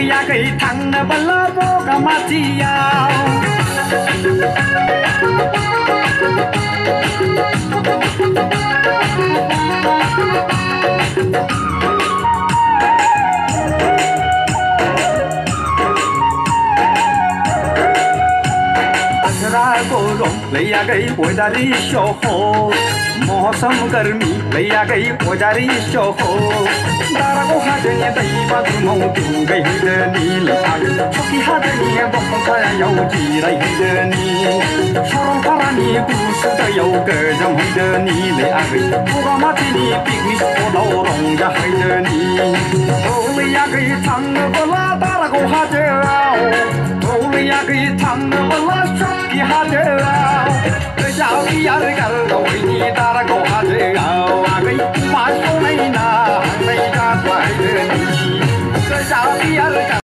या गई थंग बल्ला बोगा माचिया लिया गई ओजारी शो हो मौसम गर्मी लिया गई ओजारी शो हो दारा को हाजने दई बादुमौ तु गई हदनी लाग छोकी हाजनी बखखा याउ जिराय हदनी सरल फारानी गुसु दयाव गजम हदनी ले आगै बगामाथिनि पिकनिक स्पटआव रंजा हदनी लिया गई थांग बला दारा को हाजोआव लिया गई थांग बला छोकी हाजोआव जाओ यार कर लो ये तारा को हाजे आओ आ गई मार को नहीं ना नहीं का पाए नहीं जाओ यार